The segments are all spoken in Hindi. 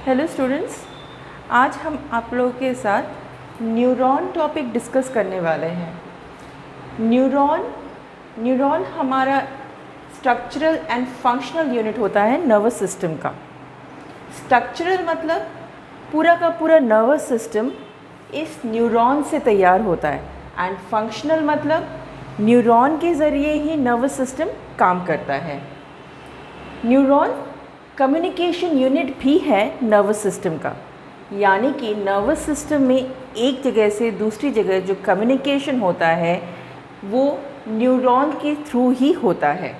हेलो स्टूडेंट्स, आज हम आप लोगों के साथ न्यूरॉन टॉपिक डिस्कस करने वाले हैं। न्यूरॉन हमारा स्ट्रक्चरल एंड फंक्शनल यूनिट होता है नर्वस सिस्टम का। स्ट्रक्चरल मतलब पूरा का पूरा नर्वस सिस्टम इस न्यूरॉन से तैयार होता है एंड फंक्शनल मतलब न्यूरॉन के ज़रिए ही नर्वस सिस्टम काम करता है। न्यूरॉन कम्युनिकेशन यूनिट भी है नर्वस सिस्टम का, यानी कि नर्वस सिस्टम में एक जगह से दूसरी जगह जो कम्युनिकेशन होता है वो न्यूरॉन के थ्रू ही होता है।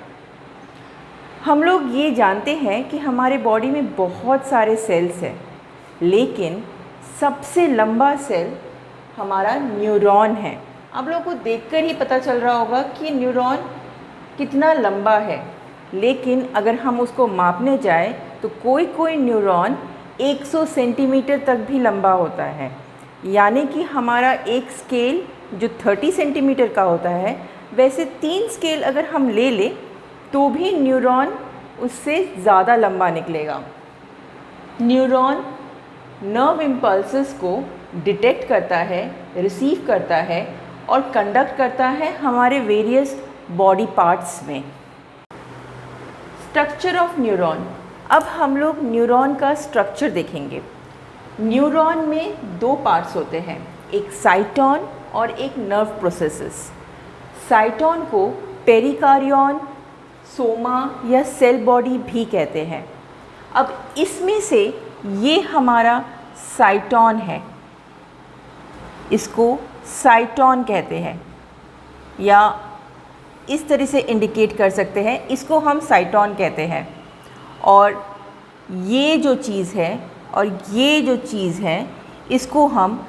हम लोग ये जानते हैं कि हमारे बॉडी में बहुत सारे सेल्स हैं, लेकिन सबसे लंबा सेल हमारा न्यूरॉन है। आप लोगों को देखकर ही पता चल रहा होगा कि न्यूरॉन कितना लंबा है, लेकिन अगर हम उसको मापने जाए तो कोई न्यूरॉन 100 सेंटीमीटर तक भी लंबा होता है। यानी कि हमारा एक स्केल जो 30 सेंटीमीटर का होता है, वैसे 3 स्केल अगर हम ले लें तो भी न्यूरॉन उससे ज़्यादा लंबा निकलेगा। न्यूरॉन नर्व इम्पल्सेस को डिटेक्ट करता है, रिसीव करता है और कंडक्ट करता है हमारे वेरियस बॉडी पार्ट्स में। Structure of neuron. अब हम लोग न्यूरॉन का स्ट्रक्चर देखेंगे। न्यूरॉन में 2 पार्ट्स होते हैं, एक साइटॉन और एक नर्व प्रोसेसेस। साइटॉन को पेरिकार्डियन, सोमा या सेल बॉडी भी कहते हैं। अब इसमें से ये हमारा साइटॉन है, इसको साइटॉन कहते हैं या इस तरह से इंडिकेट कर सकते हैं, इसको हम साइटॉन कहते हैं। और ये जो चीज़ है और ये जो चीज़ है इसको हम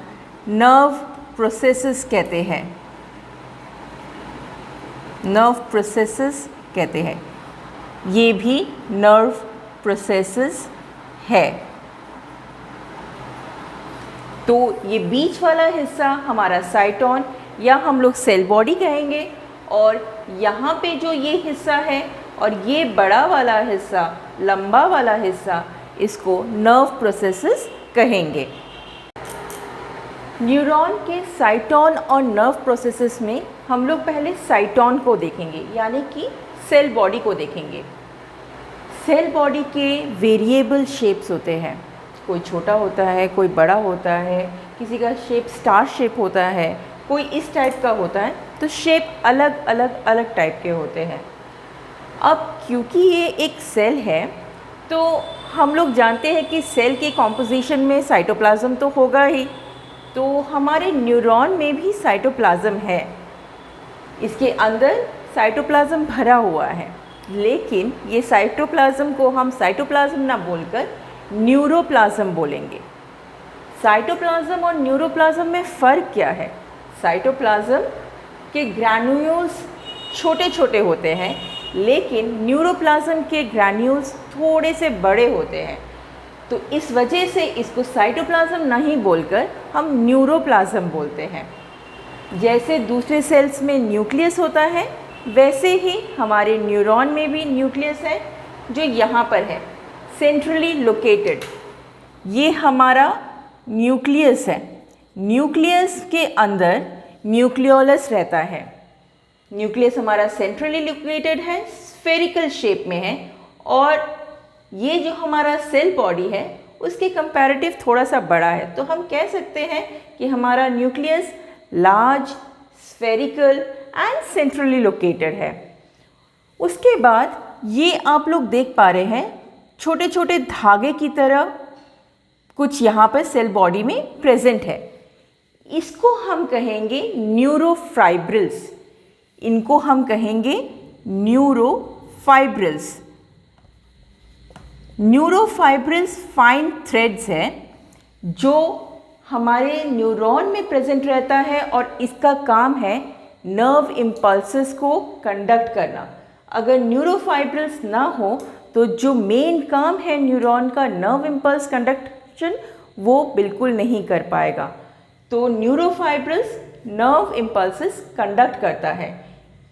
नर्व प्रोसेसेस कहते हैं। नर्व प्रोसेसेस कहते हैं, ये भी नर्व प्रोसेसेस है। तो ये बीच वाला हिस्सा हमारा साइटॉन या हम लोग सेल बॉडी कहेंगे, और यहाँ पे जो ये हिस्सा है और ये बड़ा वाला हिस्सा, लंबा वाला हिस्सा, इसको नर्व प्रोसेसेस कहेंगे। न्यूरॉन के साइटॉन और नर्व प्रोसेसेस में हम लोग पहले साइटॉन को देखेंगे, यानी कि सेल बॉडी को देखेंगे। सेल बॉडी के वेरिएबल शेप्स होते हैं, कोई छोटा होता है, कोई बड़ा होता है, किसी का शेप स्टार शेप होता है, कोई इस टाइप का होता है। तो शेप अलग टाइप के होते हैं। अब क्योंकि ये एक सेल है तो हम लोग जानते हैं कि सेल के कॉम्पोजिशन में साइटोप्लाज्म तो होगा ही, तो हमारे न्यूरॉन में भी साइटोप्लाज्म है। इसके अंदर साइटोप्लाज्म भरा हुआ है, लेकिन ये साइटोप्लाज्म को हम साइटोप्लाज्म ना बोलकर न्यूरोप्लाज्म बोलेंगे। साइटोप्लाज्म और न्यूरोप्लाज्म में फ़र्क क्या है? साइटोप्लाज्म के ग्रैन्यूल्स छोटे छोटे होते हैं, लेकिन न्यूरोप्लाज्म के ग्रैन्यूल्स थोड़े से बड़े होते हैं। तो इस वजह से इसको साइटोप्लाज्म नहीं बोलकर हम न्यूरोप्लाज्म बोलते हैं। जैसे दूसरे सेल्स में न्यूक्लियस होता है, वैसे ही हमारे न्यूरॉन में भी न्यूक्लियस है, जो यहाँ पर है, सेंट्रली लोकेटेड। ये हमारा न्यूक्लियस है। न्यूक्लियस के अंदर न्यूक्लियोलस रहता है। न्यूक्लियस हमारा सेंट्रली लोकेटेड है, स्फेरिकल शेप में है, और ये जो हमारा सेल बॉडी है उसके कंपैरेटिव थोड़ा सा बड़ा है। तो हम कह सकते हैं कि हमारा nucleus large, spherical and centrally located है। उसके बाद ये आप लोग देख पा रहे हैं छोटे छोटे धागे की तरह कुछ यहाँ पर सेल बॉडी में प्रेजेंट है। इसको हम कहेंगे न्यूरोफाइब्रिल्स। इनको हम कहेंगे न्यूरोफाइब्रिल्स। न्यूरोफाइब्रिल्स फाइन थ्रेड्स हैं जो हमारे न्यूरॉन में प्रेजेंट रहता है, और इसका काम है नर्व इम्पल्सेस को कंडक्ट करना। अगर न्यूरोफाइब्रिल्स ना हो तो जो मेन काम है न्यूरॉन का, नर्व इम्पल्स कंडक्शन, वो बिल्कुल नहीं कर पाएगा। तो न्यूरोफाइब्रिल्स नर्व इम्पल्सेस कंडक्ट करता है।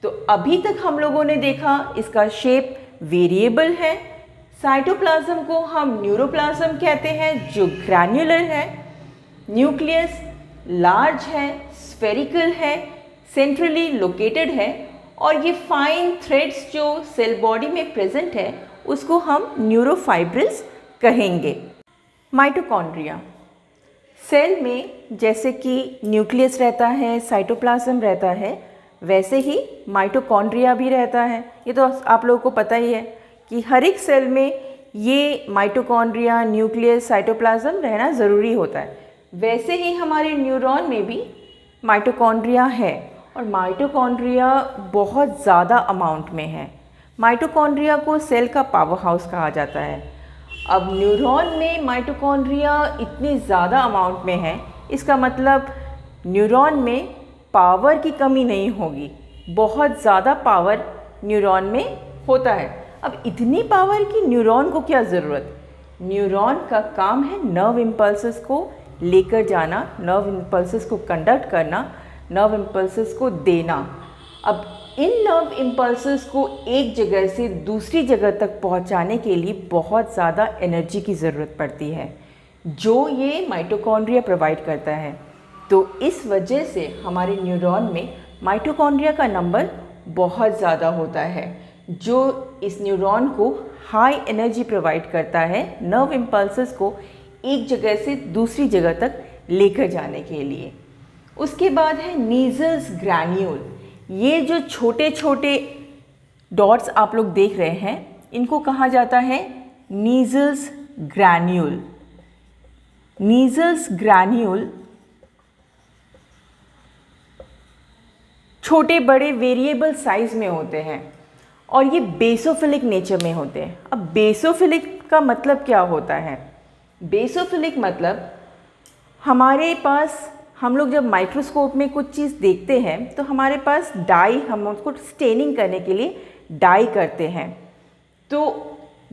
तो अभी तक हम लोगों ने देखा इसका शेप वेरिएबल है, साइटोप्लाज्म को हम न्यूरोप्लाज्म कहते हैं, जो ग्रैन्युलर है। न्यूक्लियस लार्ज है, स्फेरिकल है, सेंट्रली लोकेटेड है, और ये फाइन थ्रेड्स जो सेल बॉडी में प्रेजेंट है उसको हम न्यूरोफाइब्रिल्स कहेंगे। माइटोकॉन्ड्रिया, सेल में जैसे कि न्यूक्लियस रहता है, साइटोप्लाज्म रहता है, वैसे ही माइटोकॉन्ड्रिया भी रहता है। ये तो आप लोगों को पता ही है कि हर एक सेल में ये माइटोकॉन्ड्रिया, न्यूक्लियस, साइटोप्लाज्म रहना ज़रूरी होता है। वैसे ही हमारे न्यूरॉन में भी माइटोकॉन्ड्रिया है, और माइटोकॉन्ड्रिया बहुत ज़्यादा अमाउंट में है। माइटोकॉन्ड्रिया को सेल का पावर हाउस कहा जाता है। अब न्यूरॉन में माइटोकॉन्ड्रिया इतनी ज़्यादा अमाउंट में है, इसका मतलब न्यूरॉन में पावर की कमी नहीं होगी, बहुत ज़्यादा पावर न्यूरॉन में होता है। अब इतनी पावर की न्यूरॉन को क्या ज़रूरत? न्यूरॉन का काम है नर्व इम्पल्सेस को लेकर जाना, नर्व इम्पल्सेस को कंडक्ट करना, नर्व इम्पल्सेस को देना। अब इन नर्व इम्पल्सेस को एक जगह से दूसरी जगह तक पहुंचाने के लिए बहुत ज़्यादा एनर्जी की ज़रूरत पड़ती है, जो ये माइटोकॉन्ड्रिया प्रोवाइड करता है। तो इस वजह से हमारे न्यूरॉन में माइटोकॉन्ड्रिया का नंबर बहुत ज़्यादा होता है, जो इस न्यूरॉन को हाई एनर्जी प्रोवाइड करता है नर्व इम्पल्सेस को एक जगह से दूसरी जगह तक लेकर जाने के लिए। उसके बाद है नीजल्स ग्रैन्यूल। ये जो छोटे छोटे डॉट्स आप लोग देख रहे हैं, इनको कहा जाता है नीजल्स ग्रैन्यूल। नीजल्स ग्रैन्यूल छोटे बड़े वेरिएबल साइज में होते हैं, और ये बेसोफिलिक नेचर में होते हैं। अब बेसोफिलिक का मतलब क्या होता है? बेसोफिलिक मतलब हमारे पास, हम लोग जब माइक्रोस्कोप में कुछ चीज़ देखते हैं तो हमारे पास डाई, हम उसको स्टेनिंग करने के लिए डाई करते हैं। तो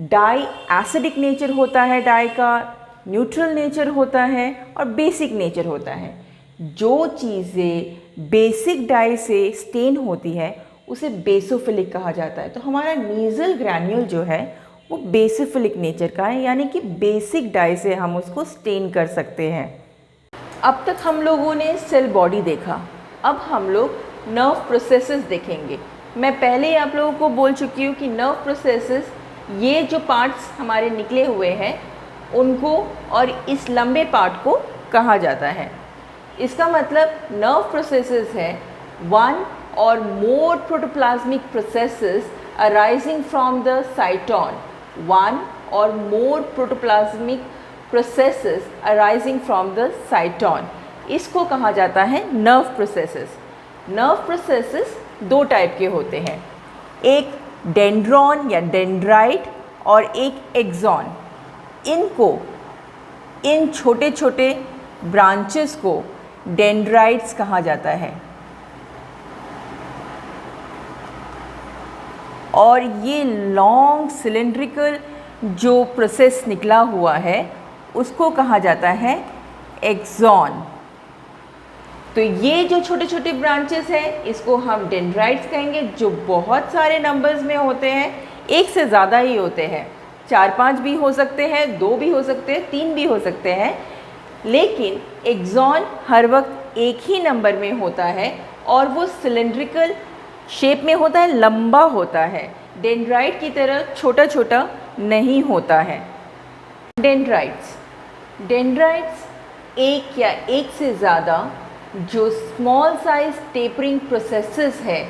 डाई एसिडिक नेचर होता है, डाई का न्यूट्रल नेचर होता है और बेसिक नेचर होता है। जो चीज़ें बेसिक डाई से स्टेन होती है उसे बेसोफिलिक कहा जाता है। तो हमारा नीजल ग्रैन्यूल जो है वो बेसोफिलिक नेचर का है, यानी कि बेसिक डाई से हम उसको स्टेन कर सकते हैं। अब तक हम लोगों ने सेल बॉडी देखा, अब हम लोग नर्व प्रोसेसेस देखेंगे। मैं पहले ही आप लोगों को बोल चुकी हूँ कि नर्व प्रोसेसेस, ये जो पार्ट्स हमारे निकले हुए हैं उनको और इस लंबे पार्ट को कहा जाता है। इसका मतलब नर्व प्रोसेसेस है one or more protoplasmic processes arising from the cyton, one or more protoplasmic processes arising from the cyton, इसको कहा जाता है नर्व प्रोसेसेस। नर्व प्रोसेसेस दो टाइप के होते हैं, एक डेंड्रॉन या डेंड्राइट और एक एक्सॉन। इनको, इन छोटे छोटे ब्रांचेस को डेंड्राइट्स कहा जाता है, और ये लॉन्ग सिलेंड्रिकल जो प्रोसेस निकला हुआ है उसको कहा जाता है एक्सॉन। तो ये जो छोटे छोटे ब्रांचेस हैं इसको हम डेंड्राइट्स कहेंगे, जो बहुत सारे नंबर्स में होते हैं, एक से ज़्यादा ही होते हैं, 4-5 भी हो सकते हैं, 2 भी हो सकते हैं, 3 भी हो सकते हैं, लेकिन एक्सॉन हर वक्त एक ही नंबर में होता है और वो सिलेंड्रिकल शेप में होता है, लंबा होता है, डेंड्राइट की तरह छोटा छोटा नहीं होता है। डेंड्राइट्स, डेंड्राइट्स एक या एक से ज़्यादा जो स्मॉल साइज टेपरिंग प्रोसेसेस है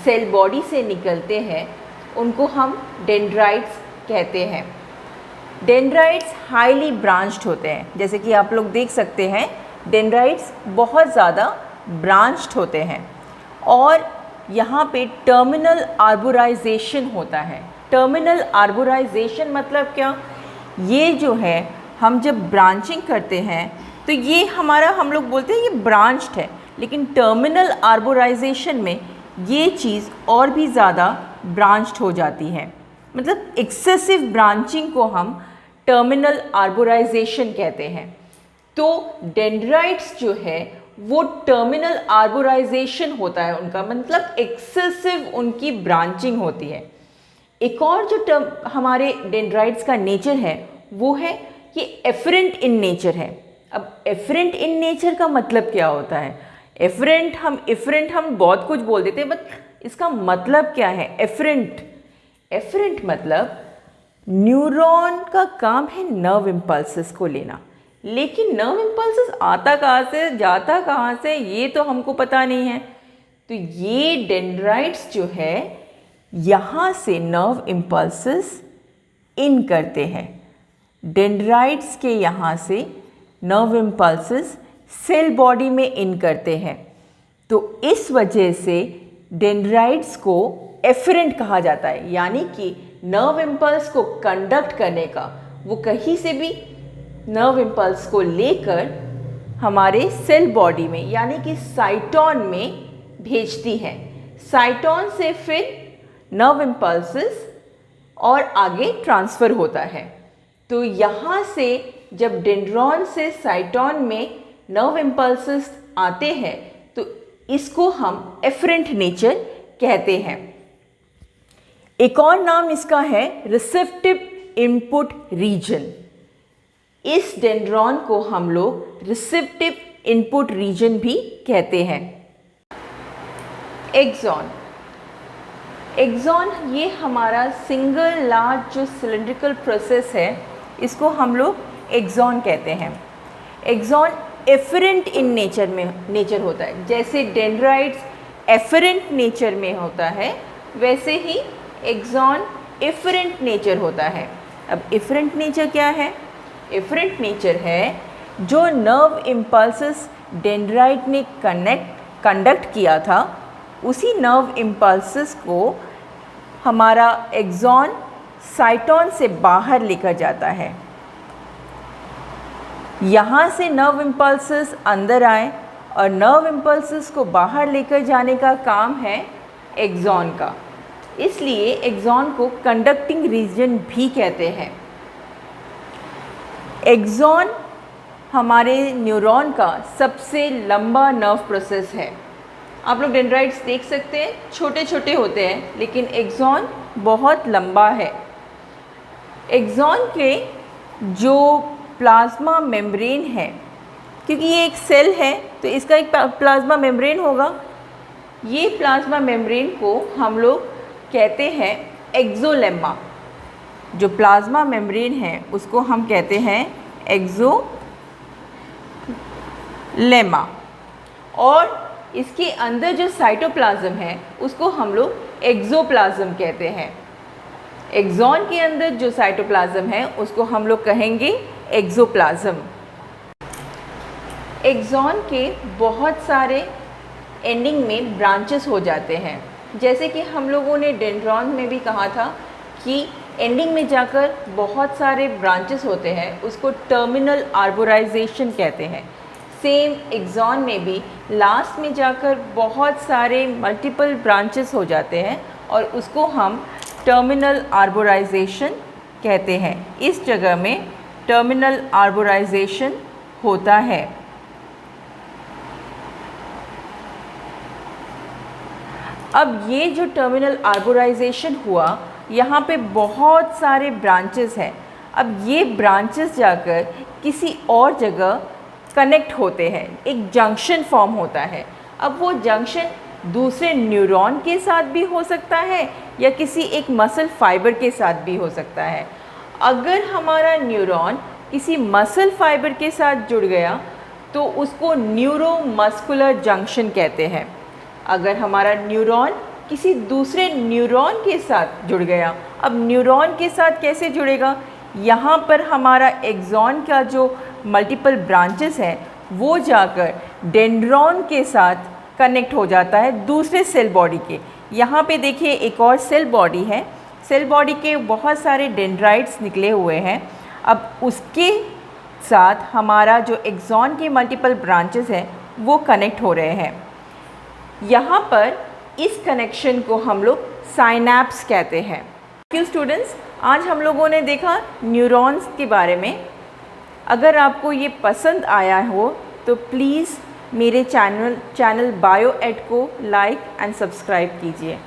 सेल बॉडी से निकलते हैं उनको हम डेंड्राइट्स कहते हैं। डेंड्राइट्स हाईली ब्रांच्ड होते हैं, जैसे कि आप लोग देख सकते हैं डेंड्राइट्स बहुत ज़्यादा ब्रांच्ड होते हैं, और यहाँ पे टर्मिनल आर्बोराइजेशन होता है। टर्मिनल आर्बोराइजेशन मतलब क्या? ये जो है हम जब ब्रांचिंग करते हैं तो ये हमारा, हम लोग बोलते हैं ये ब्रांच्ड है, लेकिन टर्मिनल आर्बोराइजेशन में ये चीज़ और भी ज़्यादा ब्रांच्ड हो जाती है। मतलब एक्सेसिव ब्रांचिंग को हम टर्मिनल आर्बोराइजेशन कहते हैं। तो डेंड्राइट्स जो है वो टर्मिनल आर्बोराइजेशन होता है उनका, मतलब एक्सेसिव उनकी ब्रांचिंग होती है। एक और जो टर्म हमारे डेंड्राइट्स का नेचर है वो है कि एफरेंट इन नेचर है। अब एफरेंट इन नेचर का मतलब क्या होता है? एफरेंट हम बहुत कुछ बोल देते हैं, बट इसका मतलब क्या है? एफरेंट मतलब न्यूरॉन का काम है नर्व इम्पल्सेस को लेना, लेकिन नर्व इम्पल्सेस आता कहाँ से, जाता कहाँ से, ये तो हमको पता नहीं है। तो ये डेंड्राइट्स जो है यहाँ से नर्व इम्पल्सेस इन करते हैं। डेंड्राइट्स के यहाँ से नर्व इम्पल्सेस सेल बॉडी में इन करते हैं। तो इस वजह से डेंड्राइट्स को एफरेंट कहा जाता है, यानी कि नर्व इम्पल्स को कंडक्ट करने का, वो कहीं से भी नर्व इम्पल्स को लेकर हमारे सेल बॉडी में यानी कि साइटोन में भेजती है। साइटोन से फिर नर्व इम्पल्सेस और आगे ट्रांसफ़र होता है। तो यहाँ से जब डेंड्रॉन से साइटोन में नर्व इम्पल्सेस आते हैं तो इसको हम एफरेंट नेचर कहते हैं। एक और नाम इसका है रिसेप्टिव इनपुट रीजन। इस डेंड्रॉन को हम लोग रिसेप्टिव इनपुट रीजन भी कहते हैं। एक्सॉन ये हमारा सिंगल लार्ज जो सिलेंड्रिकल प्रोसेस है, इसको हम लोग एक्सॉन कहते हैं। एक्सॉन एफरेंट इन नेचर होता है। जैसे डेंड्राइट्स एफरेंट नेचर में होता है, वैसे ही एक्सॉन एफरेंट नेचर होता है। अब एफरेंट नेचर क्या है? एफरेंट नेचर है जो नर्व इम्पल्सेस डेंड्राइट ने कंडक्ट किया था, उसी नर्व इम्पल्सेस को हमारा एक्सॉन साइटोन से बाहर लेकर जाता है। यहाँ से नर्व इम्पल्सेस अंदर आए और नर्व इम्पल्सेस को बाहर लेकर जाने का काम है एक्सॉन का। इसलिए एक्सॉन को कंडक्टिंग रीजन भी कहते हैं। एक्सॉन हमारे न्यूरॉन का सबसे लंबा नर्व प्रोसेस है। आप लोग डेंड्राइट्स देख सकते हैं, छोटे छोटे होते हैं, लेकिन एक्सॉन बहुत लंबा है। एक्सॉन के जो प्लाज्मा मेम्ब्रेन है, क्योंकि ये एक सेल है तो इसका एक प्लाज्मा मेम्ब्रेन होगा। ये प्लाज्मा मेम्ब्रेन को हम लोग कहते हैं एक्सोलेमा। जो प्लाज्मा मेम्ब्रेन है उसको हम कहते हैं एक्सोलेमा, और इसके अंदर जो साइटोप्लाज्म है उसको हम लोग एक्सोप्लाज्म कहते हैं। एक्सॉन के अंदर जो साइटोप्लाज्म है उसको हम लोग कहेंगे एक्सोप्लाज्म। एक्सॉन के बहुत सारे एंडिंग में ब्रांचेस हो जाते हैं। जैसे कि हम लोगों ने डेंड्रॉन में भी कहा था कि एंडिंग में जाकर बहुत सारे ब्रांचेस होते हैं, उसको टर्मिनल आर्बोराइजेशन कहते हैं। सेम एक्सॉन में भी लास्ट में जाकर बहुत सारे मल्टीपल ब्रांचेस हो जाते हैं और उसको हम टर्मिनल आर्बोराइजेशन कहते हैं। इस जगह में टर्मिनल आर्बोराइजेशन होता है। अब ये जो टर्मिनल आर्बोराइजेशन हुआ, यहाँ पे बहुत सारे ब्रांचेस हैं। अब ये ब्रांचेस जाकर किसी और जगह कनेक्ट होते हैं, एक जंक्शन फॉर्म होता है। अब वो जंक्शन दूसरे न्यूरॉन के साथ भी हो सकता है या किसी एक मसल फाइबर के साथ भी हो सकता है। अगर हमारा न्यूरॉन किसी मसल फाइबर के साथ जुड़ गया तो उसको न्यूरोमस्कुलर जंक्शन कहते हैं। अगर हमारा न्यूरॉन किसी दूसरे न्यूरॉन के साथ जुड़ गया, अब न्यूरॉन के साथ कैसे जुड़ेगा? यहाँ पर हमारा एक्सॉन का जो मल्टीपल ब्रांचेस हैं वो जाकर डेंड्रॉन के साथ कनेक्ट हो जाता है दूसरे सेल बॉडी के। यहाँ पे देखिए एक और सेल बॉडी है, सेल बॉडी के बहुत सारे डेंड्राइट्स निकले हुए हैं। अब उसके साथ हमारा जो एक्सॉन के मल्टीपल ब्रांचेस हैं वो कनेक्ट हो रहे हैं। यहाँ पर इस कनेक्शन को हम लोग साइनैप्स कहते हैं। क्यों स्टूडेंट्स, आज हम लोगों ने देखा न्यूरॉन्स के बारे में। अगर आपको ये पसंद आया हो तो प्लीज़ मेरे चैनल बायो एड को लाइक एंड सब्सक्राइब कीजिए।